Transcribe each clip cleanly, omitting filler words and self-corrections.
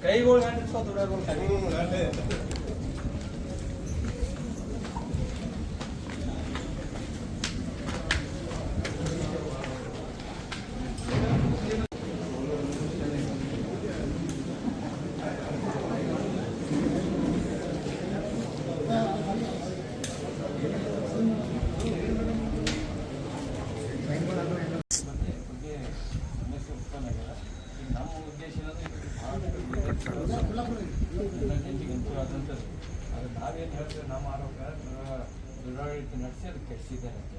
ಕೈಗಳು ಹಾಕಿಸ್ಕೊ ದುಡ್ಡು ನಾವೇನು ಹೇಳ್ತೀವಿ ನಮ್ಮ ಆರೋಗ್ಯ ದುರಾಡಳಿತ ನಡೆಸಿ ಅದು ಕೆಡಿಸಿದ್ದಾರೆ ಅಂತ.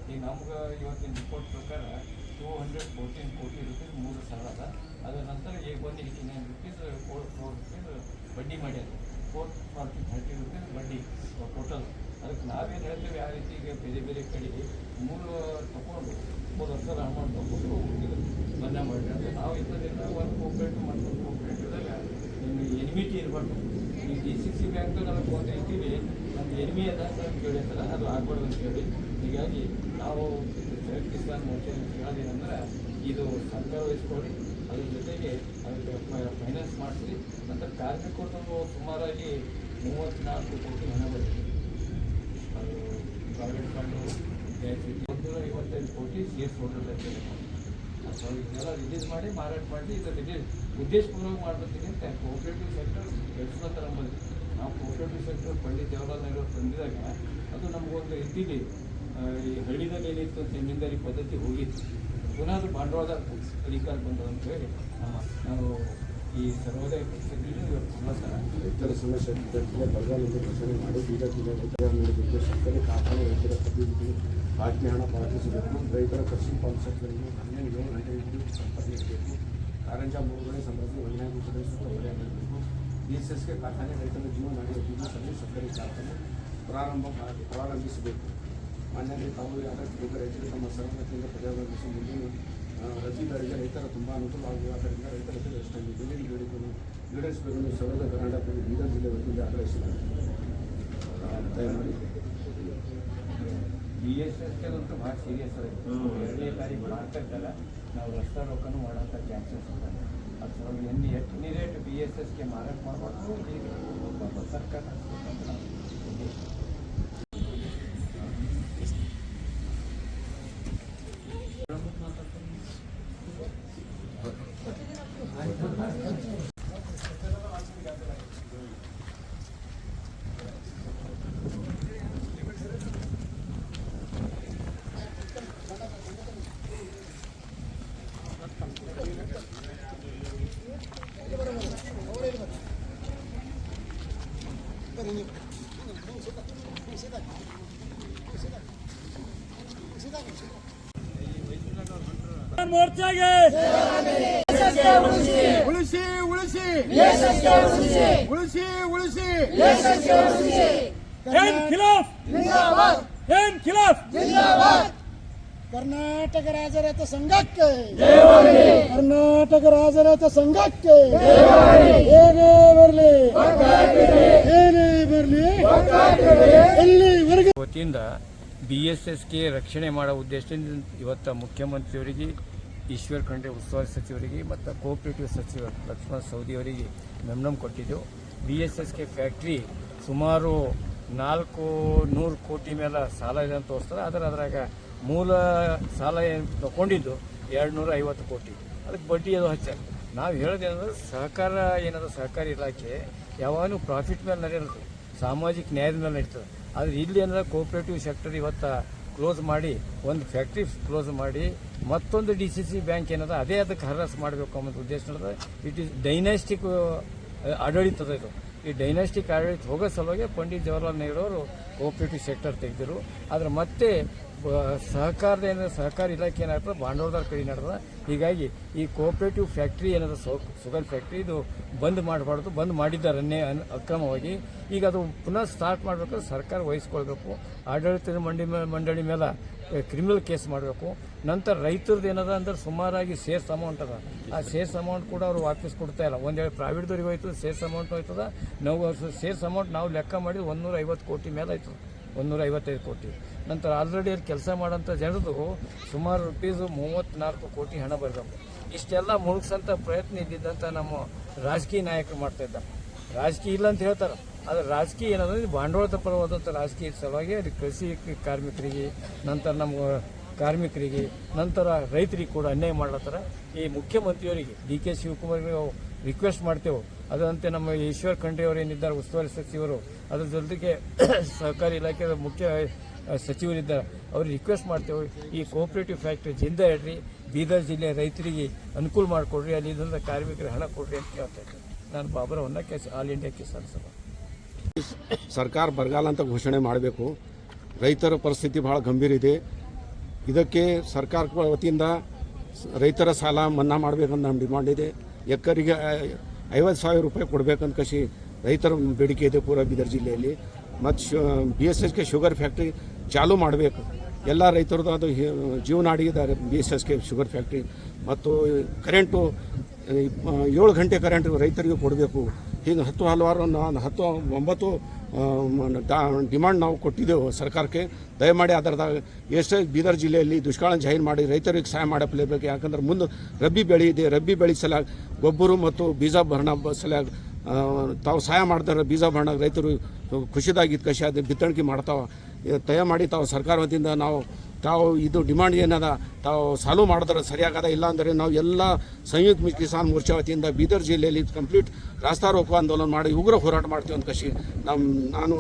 ಈಗ ನಮ್ಗೆ ಇವತ್ತಿನ ರಿಪೋರ್ಟ್ ಪ್ರಕಾರ 214 ಕೋಟಿ ರೂಪೀಸ್ 3 ಸಲ ಅದ. ಅದರ ನಂತರ ಈಗ 189 ರೂಪೀಸ್ 4 ರೂಪೀಸ್ ಬಡ್ಡಿ ಮಾಡ್ಯಾರ. 430 ರೂಪೀಸ್ ಬಡ್ಡಿ ಟೋಟಲ್. ಅದಕ್ಕೆ ನಾವೇನು ಹೇಳ್ತೀವಿ ಆ ರೀತಿ ಈಗ ಬೇರೆ ಬೇರೆ ಕಡೆ 3 ತಗೊಂಡು 3 ವರ್ಷದ ಅಮೌಂಟ್ ತಗೊಂಡು ಮನ್ನಾ ಮಾಡಿದ್ರೆ ನಾವು ಇದರಿಂದ ಒಂದು ಕೋಆಪ್ರೇಟಿವ್ ಮತ್ತು ಕೋಆಪ್ರೇಟಿವ್ದಾಗ ಎನಿಮಿಟಿ ಇರಬಾರ್ದು. ಈ DCC ಬ್ಯಾಂಕ್ ನಾವು ಹೋಗ್ತೀವಿ ನಮ್ದು ಎನಿಮಿ ಅದ ಅಂತ ಕೇಳಿರ್ತಾರೆ, ಅದು ಆಗ್ಬಾರ್ದು ಅಂತ ಹೇಳಿ. ಹೀಗಾಗಿ ನಾವು ಕಿಸಾನ್ ಮೋರ್ಚೆ ಹೇಳೋದೇನೆಂದ್ರೆ ಇದು ಸರ್ಕಾರ ವಹಿಸ್ಕೊಳ್ಳಿ, ಅದ್ರ ಜೊತೆಗೆ ಅದಕ್ಕೆ ಫೈನಾನ್ಸ್ ಮಾಡಿಸಿ. ನಂತರ ಕಾರ್ಮಿಕರು ಸುಮಾರಾಗಿ 34 ಕೋಟಿ ಹಣ ಬರ್ತದೆ. ಅದು ಪ್ರೈವೇಟ್ ಫಂಡು 155 ಕೋಟಿ ಸೇರ್ಸ್ ಹೋಟೆಲ್ ಸೊ ಇದನ್ನೆಲ್ಲ ರಿಲೀಸ್ ಮಾಡಿ ಮಾರಾಟ ಮಾಡಿ ಇದರ ಉದ್ದೇಶಪೂರ್ವಕ ಮಾಡಬೇಕಿದೆ ಅಂತ ಕೋಆಪ್ರೇಟಿವ್ ಸೆಕ್ಟರ್ ಬೆಳೆಸುವಂಥ ನಮ್ಮಲ್ಲಿ. ನಾವು ಕೋಆಪ್ರೇಟಿವ್ ಸೆಕ್ಟರ್ ಪಂಡಿತ್ ಜವಾಹರ್ಲಾಲ್ ನೆಹರು ತಂದಿದಾಗ ಅದು ನಮಗೊಂದು ರೀತಿಲಿ ಈ ಹಳ್ಳಿದಲ್ಲಿ ಏನಿತ್ತು ಜಮೀನ್ದಾರಿ ಪದ್ಧತಿ ಹೋಗಿತ್ತು, ಪುನಃ ಅದು ಬಂಡವಾಳ ಅಧಿಕಾರ ಬಂದದ ಅಂತ ಹೇಳಿ ನಾವು ಈ ಸರ್ವೋದಯ ರೈತರ ಸಮಸ್ಯೆ ಬರಗಾಲದಿಂದ ಘೋಷಣೆ ಮಾಡಿ ಬೀದರ್ ಜಿಲ್ಲೆ ರೈತರ ನೀಡಬೇಕು. ಸಕ್ಕರೆ ಕಾರ್ಖಾನೆ ರೈತರ ಅಭಿವೃದ್ಧಿ ಬಾಕಿ ಹಣ ಪಾವತಿಸಬೇಕು. ರೈತರ ಕೃಷಿ ಪಂಪ್ಸೆಟ್ಗಳಿಗೆ 17 ಗಂಟೆಗಳು ಸಂಪರ್ಕಿಸಬೇಕು. ಕಾರಂಜ ಮೂರುಗಡೆ ಸಂಬಂಧಿಸಿ ವೈಜ್ಞಾನಿಕ ಸೂಕ್ತ ಬರೆಯಬೇಕು. DSSK ಕಾರ್ಖಾನೆ ರೈತರ ಜೀವನಾಡಿ ಅಭಿವೃದ್ಧಿ ಸಭೆ ಸಕ್ಕರೆ ಕಾರ್ಖಾನೆ ಪ್ರಾರಂಭಿಸಬೇಕು. ಮಾನ್ಯತೆ ತಾವು ಅಗತ್ಯ ರೈತರು ತಮ್ಮ ಸರಳತೆಯಿಂದ ಪರ್ಯಾವರಣಿಸಿ ಮುಂದಿನ ರೈತರಿಗೆ ರೈತರ ತುಂಬ ಅನುಕೂಲ ಆಗುವುದರಿಂದ ರೈತರ ಎಷ್ಟೊಂದು ಬೆಲೆಗೆ ಬೇಡಿಕೆಯನ್ನು ಈಡೇರಿಸಬೇಕು. ಸೌರದ ಕರ್ನಾಟಕ ಬೀದರ್ ಜಿಲ್ಲೆ ವತಿಯಿಂದ ಆಗ್ರಹಿಸಲಾಗಿದೆ. ದಯಮಾಡಿ DSSK ಅಂತೂ ಭಾಳ ಸೀರಿಯಸ್ ಆಗಿದೆ. 2ನೇ ತಾರೀಕು ಮಾಡ್ತಕ್ಕಲ್ಲ ನಾವು ರಸ್ತಾರೋಕನೂ ಮಾಡೋಂಥ ಚಾನ್ಸಸ್ ಇದೆ. ಅದು ಸಲುವಾಗಿ ಎನಿ ರೇಟ್ BSSK ಮಾರಾಟ ಮಾಡಬಾರ್ದು ಸರ್ಕಾರ ಅಂತ ನಾವು ಉದ್ದೇಶ. ಮೋರ್ಚಾಗೆ ಉಳಿಸಿ ಉಳಿಸಿ ಉಳಿಸಿ ಉಳಿಸಿ ಏನ್ ಖಿಲಾಫ್ ಏನ್ ಖಿಲಾಫ್ ಕರ್ನಾಟಕ ರಾಜರಥ ಸಂಘಕ್ಕೆ ಕರ್ನಾಟಕ ರಾಜರಥ ಸಂಘಕ್ಕೆ ಏನೇ ಬರಲಿ ಏನೇ ಬರಲಿ ಎಲ್ಲಿವರೆಗೆ ವತಿಯಿಂದ BSSK ರಕ್ಷಣೆ ಮಾಡೋ ಉದ್ದೇಶದಿಂದ ಇವತ್ತು ಮುಖ್ಯಮಂತ್ರಿಯವರಿಗೆ, ಈಶ್ವರ್ ಖಂಡ್ರೆ ಉಸ್ತುವಾರಿ ಸಚಿವರಿಗೆ ಮತ್ತು ಕೋಆಪರೇಟಿವ್ ಸಚಿವ ಲಕ್ಷ್ಮಣ ಸವದಿಯವರಿಗೆ ಮೆಮೊರಂ ಕೊಟ್ಟಿದ್ದೆವು. BSSK ಫ್ಯಾಕ್ಟ್ರಿ ಸುಮಾರು 400 ಕೋಟಿ ಮೇಲೆ ಸಾಲ ಇದೆ ಅಂತ ತೋರಿಸ್ತದೆ. ಅದ್ರಾಗ ಮೂಲ ಸಾಲ ಏನು ತಗೊಂಡಿದ್ದು 250 ಕೋಟಿ, ಅದಕ್ಕೆ ಬಡ್ಡಿ ಅದು ಹಚ್ಚಾರ. ನಾವು ಹೇಳೋದೇನಂದ್ರೆ ಸಹಕಾರ ಏನದ ಸಹಕಾರಿ ಇಲಾಖೆ ಯಾವಾಗಲೂ ಪ್ರಾಫಿಟ್ ಮೇಲೆ ನಡೆಯೋದು, ಸಾಮಾಜಿಕ ನ್ಯಾಯದ ಮೇಲೆ ನಡೀತದೆ. ಆದರೆ ಇಲ್ಲಿ ಏನಂದ್ರೆ ಕೋಆಪರೇಟಿವ್ ಸೆಕ್ಟರ್ ಇವತ್ತು ಕ್ಲೋಸ್ ಮಾಡಿ, ಒಂದು ಫ್ಯಾಕ್ಟ್ರಿ ಕ್ಲೋಸ್ ಮಾಡಿ, ಮತ್ತೊಂದು DCC ಬ್ಯಾಂಕ್ ಏನದ ಅದೇ ಅದಕ್ಕೆ ಹರಾಸು ಮಾಡಬೇಕು ಅನ್ನೋ ಉದ್ದೇಶ ನಡೆದ. ಇಟ್ ಈಸ್ ಡೈನಾಸ್ಟಿಕ್ ಆಡಳಿತದ ಇದು. ಈ ಡೈನಾಸ್ಟಿಕ್ ಆಡಳಿತ ಹೋಗೋ ಸಲುವಾಗಿ ಪಂಡಿತ್ ಜವಾಹರ್ಲಾಲ್ ನೆಹರು ಅವರು ಕೋಆಪರೇಟಿವ್ ಸೆಕ್ಟರ್ ತೆಗೆದರು. ಆದರೆ ಮತ್ತೆ ಸಹಕಾರದ ಏನಾದ್ರು ಸಹಕಾರ ಇಲಾಖೆ ಏನಾಗ್ತದೆ ಬಂಡವಾಳದಾರ ಕಡೆ ನಡೆದ. ಹೀಗಾಗಿ ಈ ಕೋಆಪರೇಟಿವ್ ಫ್ಯಾಕ್ಟ್ರಿ ಏನಾದ್ರು ಸುಗರ್ ಫ್ಯಾಕ್ಟ್ರಿ ಇದು ಬಂದ್ ಮಾಡಬಾರ್ದು, ಬಂದ್ ಮಾಡಿದ್ದಾರೆ ಅಕ್ರಮವಾಗಿ. ಈಗ ಅದು ಪುನಃ ಸ್ಟಾರ್ಟ್ ಮಾಡಬೇಕಾದ್ರೆ ಸರ್ಕಾರ ವಹಿಸ್ಕೊಳ್ಬೇಕು. ಆಡಳಿತ ಮಂಡಳಿ ಮೇಲೆ ಕ್ರಿಮಿನಲ್ ಕೇಸ್ ಮಾಡಬೇಕು. ನಂತರ ರೈತರದ್ದು ಏನದ ಅಂದ್ರೆ ಸುಮಾರಾಗಿ ಸೇರ್ಸ್ ಅಮೌಂಟ್ ಅದ, ಆ ಸೇರ್ಸ್ ಅಮೌಂಟ್ ಕೂಡ ಅವರು ವಾಪಸ್ ಕೊಡ್ತಾ ಇಲ್ಲ. ಒಂದು ವೇಳೆ ಪ್ರೈವೇಟ್ದವ್ರಿಗೆ ಹೋಯ್ತದೆ ಸೇರ್ಸ್ ಅಮೌಂಟ್ ಹೋಯ್ತದ. ನಾವು ಸೇರ್ಸ್ ಅಮೌಂಟ್ ನಾವು ಲೆಕ್ಕ ಮಾಡಿ 150 ಕೋಟಿ ಮೇಲೆ ಆಯ್ತದೆ. 155 ಕೋಟಿ. ನಂತರ ಆಲ್ರೆಡಿ ಅಲ್ಲಿ ಕೆಲಸ ಮಾಡೋಂಥ ಜನರದು ಸುಮಾರು ರೂಪೀಸು 34 ಕೋಟಿ ಹಣ ಬರ್ದವು. ಇಷ್ಟೆಲ್ಲ ಮುಳುಗ್ಸೋಂಥ ಪ್ರಯತ್ನ ಇದ್ದಿದ್ದಂಥ ನಮ್ಮ ರಾಜಕೀಯ ನಾಯಕರು ಮಾಡ್ತಾಯಿದ್ದಾರೆ. ರಾಜಕೀಯ ಇಲ್ಲ ಅಂತ ಹೇಳ್ತಾರೆ, ಆದರೆ ರಾಜಕೀಯ ಏನಂದ್ರೆ ಬಂಡವಾಳದ ಪರವಾದಂಥ ರಾಜಕೀಯ ಸಲುವಾಗಿ ಅದು ಕೃಷಿ ಕಾರ್ಮಿಕರಿಗೆ, ನಂತರ ನಮ್ಮ ಕಾರ್ಮಿಕರಿಗೆ, ನಂತರ ರೈತರಿಗೆ ಕೂಡ ಅನ್ಯಾಯ ಮಾಡ್ಲತ್ತಾರ. ಈ ಮುಖ್ಯಮಂತ್ರಿಯವರಿಗೆ DK ಶಿವಕುಮಾರ್ಗೆ ನಾವು ರಿಕ್ವೆಸ್ಟ್ ಮಾಡ್ತೇವೆ. ಅದರಂತೆ ನಮ್ಮ ಈಶ್ವರ್ ಖಂಡ್ರೆ ಅವರು ಏನಿದ್ದಾರೆ ಉಸ್ತುವಾರಿ ಸಚಿವರು, ಅದ್ರ ಜೊತೆಗೆ ಸಹಕಾರಿ ಇಲಾಖೆಯ ಮುಖ್ಯ ಸಚಿವರಿದ್ದಾರೆ, ಅವ್ರಿಗೆ ರಿಕ್ವೆಸ್ಟ್ ಮಾಡ್ತೇವೆ, ಈ ಕೋಆಪರೇಟಿವ್ ಫ್ಯಾಕ್ಟ್ರಿ ಜಿಂದ ಇಡ್ರಿ, ಬೀದರ್ ಜಿಲ್ಲೆಯ ರೈತರಿಗೆ ಅನುಕೂಲ ಮಾಡಿಕೊಡ್ರಿ, ಅಲ್ಲಿ ಇದ್ದಂಥ ಕಾರ್ಮಿಕರಿಗೆ ಹಣ ಕೊಡ್ರಿ ಅಂತ ಹೇಳ್ತಾ ಇದ್ದೆ. ನಾನು ಬಾಬರ ಹೊನ್ನಕ್ಕೆ, ಆಲ್ ಇಂಡಿಯಾ ಕಿಸಾನ್ ಸಭಾ. ಸರ್ಕಾರ ಬರಗಾಲ ಅಂತ ಘೋಷಣೆ ಮಾಡಬೇಕು. ರೈತರ ಪರಿಸ್ಥಿತಿ ಭಾಳ ಗಂಭೀರ ಇದೆ. ಇದಕ್ಕೆ ಸರ್ಕಾರ ವತಿಯಿಂದ ರೈತರ ಸಾಲ ಮನ್ನಾ ಮಾಡಬೇಕಂತ ನಮ್ಮ ಡಿಮಾಂಡ್ ಇದೆ. ಎಕರಿಗೆ 50,000 ರೂಪಾಯಿ ಕೊಡಬೇಕಂತ ಕಸಿ ರೈತರ ಬೇಡಿಕೆ ಇದೆ ಪೂರಾ ಬೀದರ್ ಜಿಲ್ಲೆಯಲ್ಲಿ. ಮತ್ತು BSSK ಶುಗರ್ ಫ್ಯಾಕ್ಟ್ರಿ ಚಾಲೂ ಮಾಡಬೇಕು. ಎಲ್ಲ ರೈತರದ್ದು ಅದು ಜೀವನಾಡಿದ್ದಾರೆ BSSK ಶುಗರ್ ಫ್ಯಾಕ್ಟ್ರಿ. ಮತ್ತು ಕರೆಂಟು 7 ಗಂಟೆ ಕರೆಂಟ್ ರೈತರಿಗೆ ಕೊಡಬೇಕು. ಹೀಗೆ ಹಲವಾರು 9 ಡಿಮಾಂಡ್ ನಾವು ಕೊಟ್ಟಿದ್ದೆವು ಸರ್ಕಾರಕ್ಕೆ. ದಯಮಾಡಿ ಅದರದಾಗ ಎಷ್ಟೇ ಬೀದರ್ ಜಿಲ್ಲೆಯಲ್ಲಿ ದುಷ್ಕಾಳ ಜಾಹೀರು ಮಾಡಿ ರೈತರಿಗೆ ಸಹಾಯ ಮಾಡಲೇಬೇಕು. ಯಾಕಂದ್ರೆ ಮುಂದೆ ರಬ್ಬಿ ಬೆಳೆ ಇದೆ. ರಬ್ಬಿ ಬೆಳೆ ಸಲುವಾಗಿ ಗೊಬ್ಬರ ಮತ್ತು ಬೀಜ ಭರಣ ಸಲುವಾಗಿ ತಾವು ಸಹಾಯ ಮಾಡ್ತಾರೆ. ಬೀಜ ಭರಣ ರೈತರು ಖುಷಿದಾಗಿದ್ದು ಕಷಿ ಅದು ಬಿತ್ತಣಿಕೆ ಮಾಡ್ತಾವೆ. ದಯಮಾಡಿ ತಾವು ಸರ್ಕಾರ ವತಿಯಿಂದ ತಾವು ಇದು ಡಿಮಾಂಡ್ ಏನದ ತಾವು ಸಾಲ್ವ್ ಮಾಡಿದ್ರೆ ಸರಿಯಾಗದ. ಇಲ್ಲ ಅಂದರೆ ನಾವು ಎಲ್ಲ ಸಂಯುಕ್ತ ಕಿಸಾನ್ ಮೋರ್ಚಾ ವತಿಯಿಂದ ಬೀದರ್ ಜಿಲ್ಲೆಯಲ್ಲಿ ಕಂಪ್ಲೀಟ್ ರಾಸ್ತಾ ರೋಕೋ ಆಂದೋಲನ ಮಾಡಿ ಉಗ್ರ ಹೋರಾಟ ಮಾಡ್ತೀವಿ ಅಂತ ಕಷಿ ನಾನು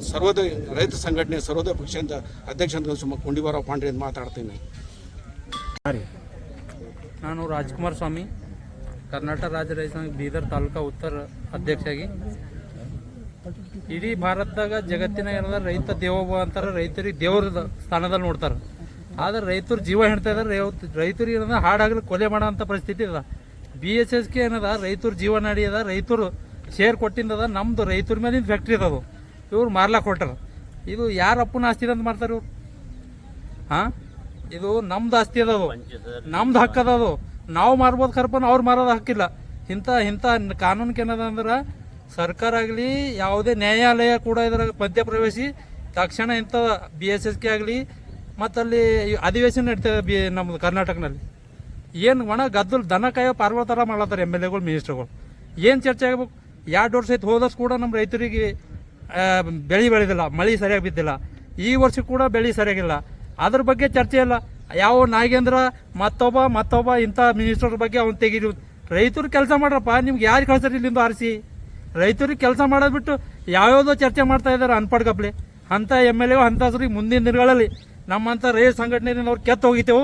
ಸರ್ವೋದಯ ರೈತ ಸಂಘಟನೆ ಸರ್ವೋದಯ ಪಕ್ಷದ ಅಧ್ಯಕ್ಷ ಅಂತ ಸುಮ್ಮ ಕೊಂಡಿಬಾರಾವ್ ಪಾಂಡ್ರೆ ಅಂತ ಮಾತಾಡ್ತೀನಿ. ನಾನು ರಾಜ್ಕುಮಾರ್ ಸ್ವಾಮಿ, ಕರ್ನಾಟಕ ರಾಜ್ಯ ರೈತ ಸಂಘ ಬೀದರ್ ತಾಲೂಕಾ ಉತ್ತರ ಅಧ್ಯಕ್ಷರಾಗಿ. ಇಡೀ ಭಾರತದಾಗ ಜಗತ್ತಿನ ಏನದ ರೈತ ದೇವೋಭವ ಅಂತಾರೆ, ರೈತರಿಗೆ ದೇವರ ಸ್ಥಾನದಲ್ಲಿ ನೋಡ್ತಾರೆ. ಆದರೆ ರೈತರು ಜೀವ ಹಿಡ್ತಾ ಇದ್ದಾರೆ. ರೈತರಿಗೆ ಏನದ ಹಾಡಾಗಲಿ ಕೊಲೆ ಮಾಡೋಂಥ ಪರಿಸ್ಥಿತಿ ಇದೆ. BSSK ಏನದ ರೈತರು ಜೀವ ನಾಡಿ ಅದ, ರೈತರು ಶೇರ್ ಕೊಟ್ಟಿಂದದ, ನಮ್ಮದು ರೈತರ ಮೇಲಿಂದ ಫ್ಯಾಕ್ಟ್ರಿ ಅದ. ಇವ್ರು ಮಾರ್ಲಾಕ್ ಕೊಟ್ಟಾರ. ಇದು ಯಾರ ಅಪ್ಪನ ಆಸ್ತಿ ಅಂತ ಮಾಡ್ತಾರೆ ಇವ್ರು? ಹಾಂ, ಇದು ನಮ್ದು ಆಸ್ತಿ ಅದದು, ನಮ್ದು ಹಕ್ಕದದು. ನಾವು ಮಾರ್ಬೋದು ಖರ್ಪನ, ಅವ್ರು ಮಾರೋದು ಹಕ್ಕಿಲ್ಲ. ಇಂಥ ಕಾನೂನಿಗೆ ಏನದ ಅಂದ್ರೆ ಸರ್ಕಾರ ಆಗಲಿ ಯಾವುದೇ ನ್ಯಾಯಾಲಯ ಕೂಡ ಇದರ ಮಧ್ಯಪ್ರವೇಶಿ ತಕ್ಷಣ ಇಂಥ BSSK ಆಗಲಿ ಮತ್ತು ಅಲ್ಲಿ ಅಧಿವೇಶನ ನಡೀತದೆ ನಮ್ಮದು ಕರ್ನಾಟಕನಲ್ಲಿ. ಏನು ಒಣ ಗದ್ದಲು ದನ ಕಾಯೋ ಪಾರ್ವಳ ಥರ ಮಾಡ್ಲತ್ತಾರೆ MLAಗಳು ಮಿನಿಸ್ಟರ್ಗಳು. ಏನು ಚರ್ಚೆ ಆಗಬೇಕು? 2 ವರ್ಷ ಆಯ್ತು, ಹೋದಷ್ಟು ಕೂಡ ನಮ್ಮ ರೈತರಿಗೆ ಬೆಳೆದಿಲ್ಲ, ಮಳೆ ಸರಿಯಾಗಿ ಬಿದ್ದಿಲ್ಲ. ಈ ವರ್ಷ ಕೂಡ ಬೆಳೆ ಸರಿಯಾಗಿಲ್ಲ. ಅದ್ರ ಬಗ್ಗೆ ಚರ್ಚೆ ಇಲ್ಲ. ಯಾವ ನಾಗೇಂದ್ರ ಮತ್ತೊಬ್ಬ ಇಂಥ ಮಿನಿಸ್ಟರ್ ಬಗ್ಗೆ ಅವ್ನು ತೆಗೀರಿ. ರೈತರು ಕೆಲಸ ಮಾಡ್ರಪ್ಪ, ನಿಮ್ಗೆ ಯಾರು ಕಳ್ಸರಿ ಇಲ್ಲಿಂದ ಆರಿಸಿ? ರೈತರಿಗೆ ಕೆಲಸ ಮಾಡೋದು ಬಿಟ್ಟು ಯಾವ್ಯಾವುದೋ ಚರ್ಚೆ ಮಾಡ್ತಾ ಇದ್ದಾರೆ ಅನ್ಪಡ್ಗಪ್ಲೆ. ಅಂಥ MLA ಅಂಥಸ್ರಿಗೆ ಮುಂದಿನ ದಿನಗಳಲ್ಲಿ ನಮ್ಮಂಥ ರೈತ ಸಂಘಟನೆಯಿಂದ ಅವ್ರು ಕೆತ್ತು ಹೋಗಿತೇವೆ.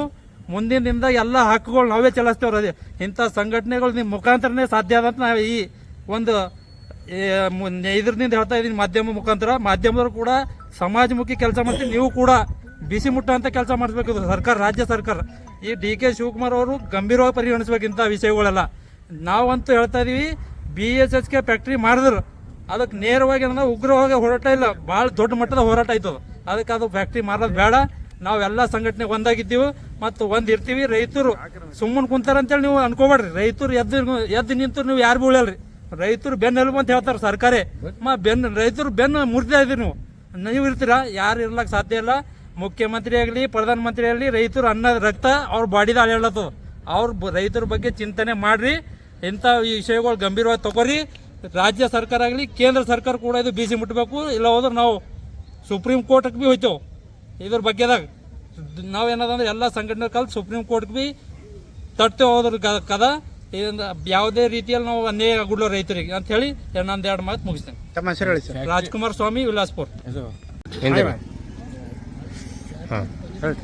ಮುಂದಿನ ದಿನದ ಎಲ್ಲ ಹಕ್ಕುಗಳು ನಾವೇ ಚಲಾಯಿಸ್ತೇವೆ. ಇಂಥ ಸಂಘಟನೆಗಳು ನಿಮ್ಮ ಮುಖಾಂತರನೇ ಸಾಧ್ಯ ಆದಂತ ನಾವು ಈ ಒಂದು ಇದರಿಂದ ಹೇಳ್ತಾ ಇದ್ದೀನಿ. ಮಾಧ್ಯಮದವರು ಕೂಡ ಸಮಾಜಮುಖಿ ಕೆಲಸ ಮಾಡ್ತೀವಿ. ನೀವು ಕೂಡ ಬಿಸಿ ಮುಟ್ಟುವಂಥ ಕೆಲಸ ಮಾಡಿಸ್ಬೇಕು ಸರ್ಕಾರ, ರಾಜ್ಯ ಸರ್ಕಾರ. ಈ DK ಶಿವಕುಮಾರ್ ಅವರು ಗಂಭೀರವಾಗಿ ಪರಿಗಣಿಸ್ಬೇಕು ಇಂಥ ವಿಷಯಗಳೆಲ್ಲ. ನಾವಂತೂ ಹೇಳ್ತಾ ಇದೀವಿ, BSSK ಫ್ಯಾಕ್ಟ್ರಿ ಮಾಡಿದ್ರು ಅದಕ್ಕೆ ನೇರವಾಗಿ ಏನಂದ್ರೆ ಉಗ್ರವಾಗಿ ಹೋರಾಟ ಇಲ್ಲ, ಭಾಳ ದೊಡ್ಡ ಮಟ್ಟದ ಹೋರಾಟ ಆಯ್ತದ. ಅದಕ್ಕೆ ಅದು ಫ್ಯಾಕ್ಟ್ರಿ ಮಾರೋದು ಬೇಡ. ನಾವೆಲ್ಲ ಸಂಘಟನೆ ಒಂದಾಗಿದ್ದೀವಿ ಮತ್ತು ಒಂದಿರ್ತೀವಿ. ರೈತರು ಸುಮ್ಮನೆ ಕುಂತಾರಂತೇಳಿ ನೀವು ಅನ್ಕೋಬೇಡ್ರಿ. ರೈತರು ಎದ್ದು ನಿಂತು ನೀವು ಯಾರು ಬೀಳಲ್ರಿ. ರೈತರು ಬೆನ್ನೆಲುಬು ಅಂತ ಹೇಳ್ತಾರೆ ಸರ್ಕಾರೇ. ರೈತರು ಬೆನ್ನು ಮುರಿತಾ ಇದ್ದೀರಿ ನೀವು ಇರ್ತೀರಾ? ಯಾರು ಇರ್ಲಕ್ಕೆ ಸಾಧ್ಯ ಇಲ್ಲ. ಮುಖ್ಯಮಂತ್ರಿ ಆಗಲಿ ಪ್ರಧಾನಮಂತ್ರಿ ಆಗಲಿ ರೈತರು ಅನ್ನದ ರಕ್ತ ಅವ್ರ ಬಾಡಿದ ಅಳೆಯಲ್ಲತ್ತದ. ಅವ್ರ ರೈತರ ಬಗ್ಗೆ ಚಿಂತನೆ ಮಾಡ್ರಿ. ಇಂಥ ವಿಷಯಗಳು ಗಂಭೀರವಾಗಿ ತಗೋರಿ. ರಾಜ್ಯ ಸರ್ಕಾರ ಆಗಲಿ ಕೇಂದ್ರ ಸರ್ಕಾರ ಕೂಡ ಇದು ಬಿಸಿ ಮುಟ್ಟಬೇಕು. ಇಲ್ಲ ಹೋದ್ರೆ ನಾವು ಸುಪ್ರೀಂ ಕೋರ್ಟ್ಗೆ ಭೀ ಹೋಯ್ತೇವೆ. ಇದ್ರ ಬಗ್ಗೆದಾಗ ನಾವೇನದಂದ್ರೆ ಎಲ್ಲ ಸಂಘಟನೆ ಕಲ್ತು ಸುಪ್ರೀಂ ಕೋರ್ಟ್ಗೆ ಭೀ ತಟ್ಟೆ ಹೋದ್ರ ಕದ ಯಾವುದೇ ರೀತಿಯಲ್ಲಿ ನಾವು ಅನ್ಯಾಯ ಆಗುಡ್ಲೋ ರೈತರಿಗೆ ಅಂತ ಹೇಳಿ ನಂದು 2 ಮಾತು ಮುಗಿಸ್ತೇನೆ. ತಮ್ಮ ಹೆಸರು ಹೇಳಿ ಸರ್. ರಾಜ್ಕುಮಾರ್ ಸ್ವಾಮಿ, ವಿಲಾಸ್ಪುರ್.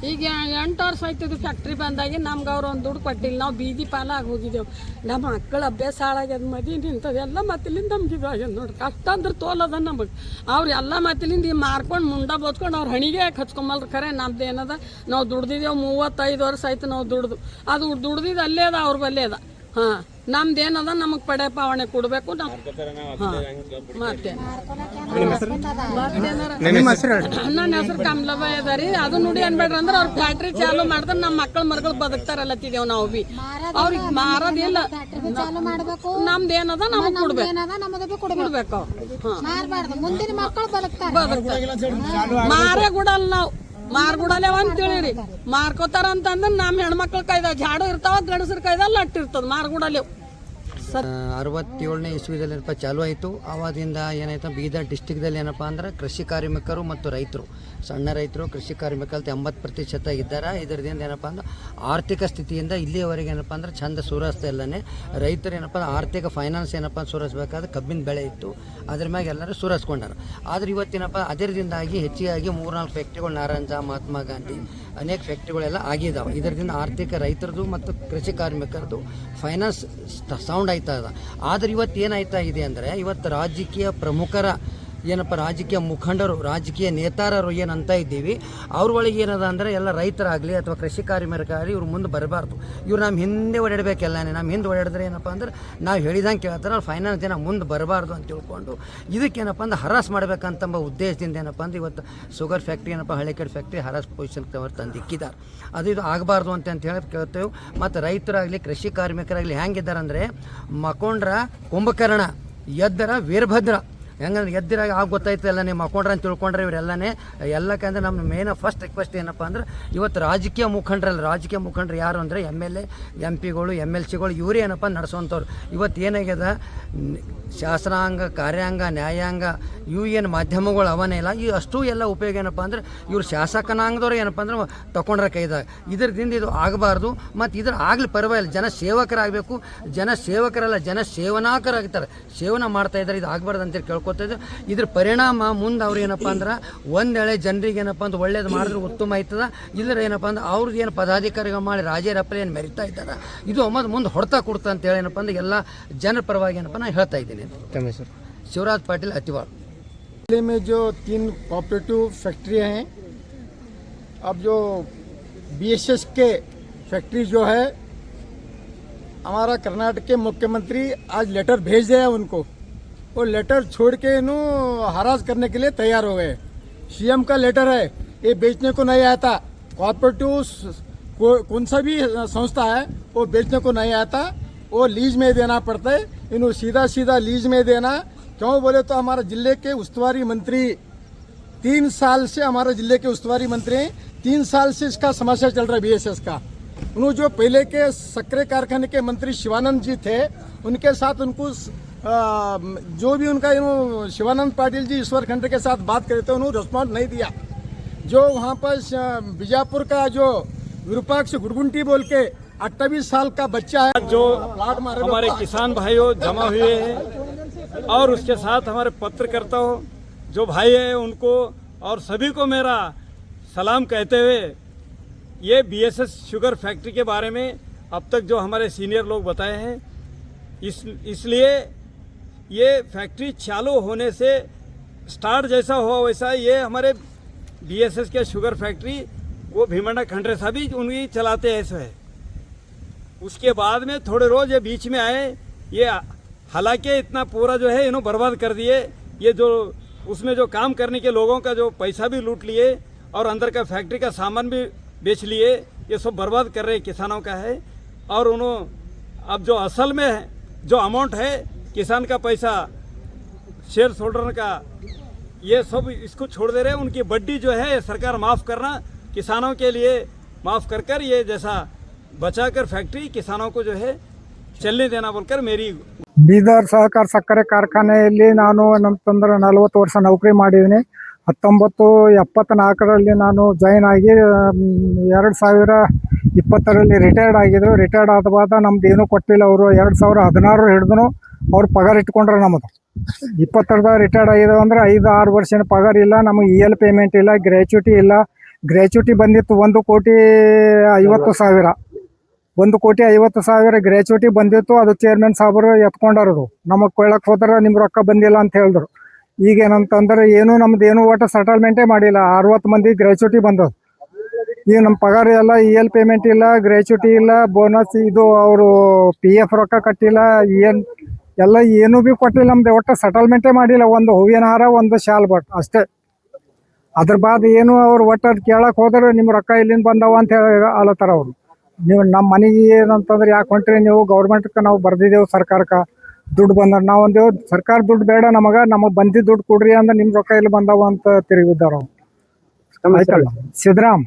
ಈಗ 8 ವರ್ಷ ಆಯ್ತದ ಫ್ಯಾಕ್ಟ್ರಿ ಬಂದಾಗಿ ನಮ್ಗೆ ಅವ್ರು ಒಂದು ದುಡ್ಡು ಕೊಟ್ಟಿಲ್ಲ. ನಾವು ಬೀದಿ ಪಾಲ ಆಗಿ ಹೋಗಿದ್ದೇವೆ. ನಮ್ಮ ಮಕ್ಕಳ ಅಭ್ಯಾಸ ಹಾಳಾಗ್ಯದ, ಮದಿ ನಿಂತದೆಲ್ಲ ಮತ್ತಲಿಂದ ನಮ್ಗೆ ಇದಾಗ್ಯದ ನೋಡಿ. ಕಷ್ಟ ಅಂದ್ರೆ ತೋಲದ ನಮಗೆ. ಅವ್ರು ಎಲ್ಲ ಮತ್ತಲಿಂದ ಈ ಮಾರ್ಕೊಂಡು ಮುಂಡ ಬೋದ್ಕೊಂಡು ಅವ್ರು ಹಣಿಗೆ ಹಚ್ಕೊಂಬಲ್ರಿ. ಖರೆ ನಮ್ದು ಏನದ, ನಾವು ದುಡ್ದಿದ್ದೇವೆ 35 ವರ್ಷ ಆಯ್ತು ನಾವು ದುಡ್ದು. ಅದು ದುಡ್ದಿದ್ದು ಅಲ್ಲೇ ಅದ, ಅವ್ರ ಬಲ್ಲೇ ಅದ. ಹಾಂ, ನಮ್ದೇನದ ನಮಗ್ ಪಡೆ ಪಾವಣೆ ಕೊಡ್ಬೇಕು ನಾವು ಮತ್ತೆ ನನ್ನ ಹೆಸರು ಕಮಲಬಾಯಿ ಅದಾರಿ. ಅದು ನೋಡಿ ಅನ್ಬೇಡ್ರಿ ಅಂದ್ರೆ ಅವ್ರ ಫ್ಯಾಕ್ಟ್ರಿ ಚಾಲು ಮಾಡಿದ್ರೆ ನಮ್ಮ ಮಕ್ಕಳ ಮರ್ಗಳು ಬದುಕ್ತಾರಲ್ಲತ್ತಿದೇವ್ ನಾವು ಬಿ ಅವ್ರಿಗೆ ಮಾರೋದಿಲ್ಲ. ನಮ್ದೇನದ ನಮಗ್ ಕೊಡ್ಬೇಕು ಮಾರೇ ಗುಡಲ್ ನಾವು ಮಾರ್ಗುಡಲೇವ ಅಂತ ಹೇಳಿರಿ. ಮಾರ್ಕೋತಾರ ಅಂತಂದ್ರೆ ನಮ್ಮ ಹೆಣ್ಮಕ್ಳ ಕೈದ ಜಾಡು ಇರ್ತಾವ, ಗಂಡಸ್ರ ಕೈದ ಲಟ್ ಇರ್ತದ. ಮಾರ್ಗುಡಲೇವ್ 67ನೇ ಇಸ್ವಿದಲ್ಲಿ ಏನಪ್ಪ ಚಾಲು ಆಯಿತು. ಆವಾಗಿಂದ ಏನಾಯ್ತು, ಬೀದರ್ ಡಿಸ್ಟಿಕ್ದಲ್ಲಿ ಏನಪ್ಪ ಅಂದ್ರೆ ಕೃಷಿ ಕಾರ್ಮಿಕರು ಮತ್ತು ರೈತರು, ಸಣ್ಣ ರೈತರು ಕೃಷಿ ಕಾರ್ಮಿಕರು 80% ಇದ್ದಾರೆ. ಇದರಿಂದ ಏನಪ್ಪ ಅಂದ್ರೆ ಆರ್ಥಿಕ ಸ್ಥಿತಿಯಿಂದ ಇಲ್ಲಿಯವರೆಗೆ ಏನಪ್ಪ ಅಂದ್ರೆ ಚಂದ ಸುರಸ್ತಾ ಇಲ್ಲನೇ. ರೈತರು ಏನಪ್ಪ ಅಂದ್ರೆ ಆರ್ಥಿಕ ಫೈನಾನ್ಸ್ ಏನಪ್ಪ ಸುರಸ್ಬೇಕಾದ್ರೆ ಕಬ್ಬಿನ ಬೆಳೆ ಇತ್ತು, ಅದ್ರ ಮ್ಯಾಗ ಎಲ್ಲರೂ ಸುರಸ್ಕೊಂಡಾರ. ಆದರೆ ಇವತ್ತೇನಪ್ಪ ಅದರಿಂದಾಗಿ ಹೆಚ್ಚಿಗಾಗಿ 3-4 ಫ್ಯಾಕ್ಟ್ರಿಗಳು, ನಾರಂಜ, ಮಹಾತ್ಮ ಗಾಂಧಿ, ಅನೇಕ ಫ್ಯಾಕ್ಟ್ರಿಗಳೆಲ್ಲ ಆಗಿದ್ದಾವೆ. ಇದರಿಂದ ಆರ್ಥಿಕ ರೈತರದು ಮತ್ತು ಕೃಷಿ ಕಾರ್ಮಿಕರದು ಫೈನಾನ್ಸ್ ಸೌಂಡ್ ಆಯ್ತಾ ಇದೆ. ಆದರೆ ಇವತ್ತು ಏನಾಯ್ತಾ ಇದೆ ಅಂದರೆ, ಇವತ್ತು ರಾಜಕೀಯ ಪ್ರಮುಖರ ಏನಪ್ಪ ರಾಜಕೀಯ ಮುಖಂಡರು, ರಾಜಕೀಯ ನೇತಾರರು ಏನಂತ ಇದ್ದೀವಿ, ಅವ್ರ ಒಳಗೆ ಏನದ ಅಂದರೆ ಎಲ್ಲ ರೈತರಾಗಲಿ ಅಥವಾ ಕೃಷಿ ಕಾರ್ಮಿಕರಾಗಲಿ ಇವ್ರು ಮುಂದೆ ಬರಬಾರ್ದು. ಇವ್ರು ನಮ್ಮ ಹಿಂದೆ ಓಡಾಡಬೇಕೆಲ್ಲನೇ. ನಮ್ಮ ಹಿಂದೆ ಓಡಾಡಿದ್ರೆ ಏನಪ್ಪ ಅಂದ್ರೆ ನಾವು ಹೇಳಿದಂಗೆ ಕೇಳ್ತಾರೆ, ಅವ್ರು ಫೈನಾನ್ಸ್ ಜನ ಮುಂದೆ ಬರಬಾರ್ದು ಅಂತ ತಿಳ್ಕೊಂಡು ಇದಕ್ಕೇನಪ್ಪ ಅಂದ್ರೆ ಹರಾಸ್ ಮಾಡಬೇಕಂತಂಬ ಉದ್ದೇಶದಿಂದ ಏನಪ್ಪ ಅಂದ್ರೆ ಇವತ್ತು ಶುಗರ್ ಫ್ಯಾಕ್ಟ್ರಿ ಏನಪ್ಪ ಹಳೆಕೆರೆ ಫ್ಯಾಕ್ಟ್ರಿ ಹರಾಸ್ ಪೊಸಿಷನ್ಗೆ ಅವ್ರು ತಂದಿಕ್ಕಿದ್ದಾರೆ. ಇದು ಆಗಬಾರ್ದು ಅಂತ ಹೇಳಿ ಕೇಳ್ತೇವೆ. ಮತ್ತು ರೈತರಾಗಲಿ ಕೃಷಿ ಕಾರ್ಮಿಕರಾಗಲಿ ಹೆಂಗಿದ್ದಾರೆ ಅಂದರೆ, ಮಕ್ಕೊಂಡ್ರ ಕುಂಭಕರ್ಣ, ಎದ್ದರ ವೀರಭದ್ರ. ಹೆಂಗಂದ್ರೆ ಎದ್ದಿರಾಗ ಆಗ ಗೊತ್ತಾಯ್ತು ಎಲ್ಲ ನೀವು ಮಕ್ಕೊಂಡ್ರೆ ಅಂತ ತಿಳ್ಕೊಂಡ್ರೆ ಇವರೆಲ್ಲನೇ ಎಲ್ಲಕ್ಕಂದ್ರೆ ನಮ್ಮ ಮೇನ್ ಫಸ್ಟ್ ರಿಕ್ವೆಸ್ಟ್ ಏನಪ್ಪ ಅಂದ್ರೆ, ಇವತ್ತು ರಾಜಕೀಯ ಮುಖಂಡರು ಯಾರು ಅಂದರೆ MLA, MP ಗಳು, MLCಗಳು ಇವರೇ ಏನಪ್ಪ ನಡೆಸೋವಂಥವ್ರು. ಇವತ್ತು ಏನಾಗ್ಯದ, ಶಾಸನಾಂಗ, ಕಾರ್ಯಾಂಗ, ನ್ಯಾಯಾಂಗ ಇವು ಏನು ಮಾಧ್ಯಮಗಳು ಅವನೇ ಇಲ್ಲ, ಈ ಅಷ್ಟೂ ಎಲ್ಲ ಉಪಯೋಗ ಏನಪ್ಪ ಅಂದ್ರೆ ಇವ್ರು ಶಾಸಕನಾಂಗದವ್ರು ಏನಪ್ಪ ಅಂದ್ರೆ ತಗೊಂಡ್ರೆ ಕೈದಾಗ. ಇದರಿಂದ ಇದು ಆಗಬಾರ್ದು. ಮತ್ತು ಇದ್ರ ಆಗಲಿ ಪರವಾಗಿಲ್ಲ, ಜನ ಸೇವಕರಾಗಬೇಕು. ಜನ ಸೇವಕರಲ್ಲ, ಜನ ಸೇವನಾಕರಾಗ್ತಾರೆ, ಸೇವನ ಮಾಡ್ತಾಯಿದ್ದಾರೆ. ಇದು ಆಗಬಾರ್ದು ಅಂತೇಳಿ ಕೇಳ್ಕೊತಿದ್ದು. ಇದ್ರ ಪರಿಣಾಮ ಮುಂದೆ ಅವ್ರು ಏನಪ್ಪ ಅಂದ್ರೆ ಒಂದೇಳೆ ಜನರಿಗೆ ಏನಪ್ಪ ಅಂದ್ರೆ ಒಳ್ಳೇದು ಮಾಡಿದ್ರೆ ಉತ್ತಮ ಆಯ್ತದ. ಇಲ್ಲರ ಏನಪ್ಪ ಅಂದ್ರೆ ಅವ್ರದ್ದು ಏನು ಪದಾಧಿಕಾರಿಗಳು ಮಾಡಿ ರಾಜರಪ್ಪಲೆ ಏನು ಮೆರಿತಾ ಇದ್ದಾರೆ, ಇದು ಮುಂದೆ ಹೊಡ್ತಾ ಕೊಡ್ತಾ ಅಂತೇಳಿ ಏನಪ್ಪ ಅಂದ್ರೆ ಎಲ್ಲ ಜನರ ಪರವಾಗಿ ಏನಪ್ಪ ನಾನು ಹೇಳ್ತಾ ಇದ್ದೀನಿ. ಶಿವರಾಜ್ ಪಾಟೀಲ್ ಅತಿವಾಳ. जिले में जो 3 कोऑपरेटिव फैक्ट्रियाँ हैं, अब जो BSS के फैक्ट्री जो है, हमारा कर्नाटक के मुख्यमंत्री आज लेटर भेज दिया उनको. वो लेटर छोड़ के इन्हों हरास करने के लिए तैयार हो गए. CM का लेटर है, ये बेचने को नहीं आता. कोऑपरेटिव कौन सा भी संस्था है वो बेचने को नहीं आता, वो लीज में देना पड़ता है. इन्हों सीधा लीज में देना. क्यों बोले तो हमारा जिले के उस्तुवारी मंत्री 3 साल से हमारे जिले के उस्तुवारी मंत्री हैं. 3 साल से इसका समस्या चल रहा है BSS का. उन्होंने जो पहले के सक्रिय कारखाने के मंत्री शिवानंद जी थे, उनके साथ उनको जो भी उनका शिवानंद पाटिल जी ईश्वर खंडे के साथ बात करे थे, उन्होंने रिस्पॉन्स नहीं दिया. जो वहाँ पर बीजापुर का जो विरूपाक्ष गुड़गुंटी बोल के 28 साल का बच्चा है, जो हमारे किसान भाइयों जमा हुए हैं और उसके साथ हमारे पत्रकर्ता जो भाई हैं उनको और सभी को मेरा सलाम कहते हुए, ये BSS शुगर फैक्ट्री के बारे में अब तक जो हमारे सीनियर लोग बताए हैं, इसलिए ये फैक्ट्री चालू होने से स्टार्ट जैसा हुआ वैसा ये हमारे BSS के शुगर फैक्ट्री वो भीमंडा खंडरे साहब ही उनकी चलाते हैं ऐसा है. उसके बाद में थोड़े रोज ये बीच में आए, ये हालांकि इतना पूरा जो है इन्होंने बर्बाद कर दिए. ये जो उसमें जो काम करने के लोगों का जो पैसा भी लूट लिए और अंदर का फैक्ट्री का सामान भी बेच लिए. ये सब बर्बाद कर रहे किसानों का है. और उन्होंने अब जो असल में जो अमाउंट है किसान का पैसा, शेयर होल्डर का, ये सब इसको छोड़ दे रहे हैं. उनकी बड्डी जो है सरकार माफ़ करना, किसानों के लिए माफ़ कर ये जैसा बचाकर फैक्ट्री किसानों को जो है चलने देना बोलकर मेरी. ಬೀದರ್ ಸಹಕಾರ ಸಕ್ಕರೆ ಕಾರ್ಖಾನೆಯಲ್ಲಿ ನಾನು ಅಂತಂದ್ರೆ 40 ವರ್ಷ ನೌಕರಿ ಮಾಡಿದ್ದೀನಿ. 1974ರಲ್ಲಿ ನಾನು ಜಾಯಿನ್ ಆಗಿ 2020ರಲ್ಲಿ ರಿಟೈರ್ಡ್ ಆಗಿದ್ರು. ರಿಟೈರ್ಡ್ ಆದ ಬಾದ ನಮ್ದು ಏನೂ ಕೊಟ್ಟಿಲ್ಲ ಅವರು. 2016 ಹಿಡಿದು ಅವ್ರು ಪಗಾರ ಇಟ್ಕೊಂಡ್ರೆ ನಮ್ಮದು 22 ರಿಟೈರ್ಡ್ ಆಗಿದೆ ಅಂದರೆ 5-6 ವರ್ಷ ಪಗಾರ ಇಲ್ಲ ನಮಗೆ. EL ಪೇಮೆಂಟ್ ಇಲ್ಲ, ಗ್ರ್ಯಾಚ್ಯುಟಿ ಇಲ್ಲ. ಗ್ರ್ಯಾಚ್ಯುಟಿ ಬಂದಿತ್ತು 1,50,00,000 1,50,00,000 ಗ್ರ್ಯಾಚ್ಯುಟಿ ಬಂದಿತ್ತು. ಅದು ಚೇರ್ಮನ್ ಸಾಹೇಬರು ಎತ್ಕೊಂಡಾರದು. ನಮಗೆ ಕೊಳ್ಳಕ್ಕೆ ಹೋದ್ರೆ ನಿಮ್ಮ ರೊಕ್ಕ ಬಂದಿಲ್ಲ ಅಂತ ಹೇಳಿದ್ರು. ಈಗೇನಂತಂದ್ರೆ ಏನು ನಮ್ದು ಏನು ಒಟ್ಟು ಸೆಟಲ್ಮೆಂಟೇ ಮಾಡಿಲ್ಲ. 60 ಮಂದಿ ಗ್ರ್ಯಾಚ್ಯುಟಿ ಬಂದದ್ದು. ಈಗ ನಮ್ಮ ಪಗಾರ ಎಲ್ಲ EL ಪೇಮೆಂಟ್ ಇಲ್ಲ, ಗ್ರ್ಯಾಚುಟಿ ಇಲ್ಲ, ಬೋನಸ್ ಇದು ಅವರು PF ರೊಕ್ಕ ಕಟ್ಟಿಲ್ಲ, ಎಲ್ಲ ಏನೂ ಭೀ ಕೊಟ್ಟಿಲ್ಲ. ನಮ್ದು ಒಟ್ಟು ಸೆಟಲ್ಮೆಂಟೇ ಮಾಡಿಲ್ಲ. ಒಂದು ಹೂವಿನ ಹಾರ, ಒಂದು ಶಾಲ್ ಬಟ್ ಅಷ್ಟೇ. ಅದ್ರ ಬಾದ್ ಏನು ಅವ್ರು ಒಟ್ಟು ಅದು ಕೇಳಕ್ಕೆ ಹೋದ್ರೆ ನಿಮ್ಮ ರೊಕ್ಕ ಇಲ್ಲಿಂದ ಬಂದವ ಅಂತ ಹೇಳಿ ಆಲತ್ತಾರ ಅವರು. ನೀವು ನಮ್ಮ ಮನೆಗೆ ಏನಂತಂದ್ರೆ ಯಾಕೆ ಹೊಂಟ್ರಿ ನೀವು, ಗೌರ್ಮೆಂಟ್ಗೆ ನಾವು ಬರ್ದಿದ್ದೆವು ಸರ್ಕಾರಕ್ಕೆ ದುಡ್ಡು ಬಂದ. ನಾವು ಅಂದೇವು ಸರ್ಕಾರ ದುಡ್ಡು ಬೇಡ ನಮಗೆ ಬಂದಿದ್ದು ದುಡ್ಡು ಕೊಡ್ರಿ ಅಂದ್ರೆ ನಿಮ್ಮ ರೊಕ್ಕ ಇಲ್ಲಿ ಬಂದವ ಅಂತ ತಿರುಗಿದ್ದಾರ ಅವ್ರು. ಆಯ್ತಲ್ಲ, ಸಿದ್ದರಾಮ್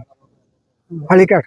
ಹಳಿಕಾಡ್.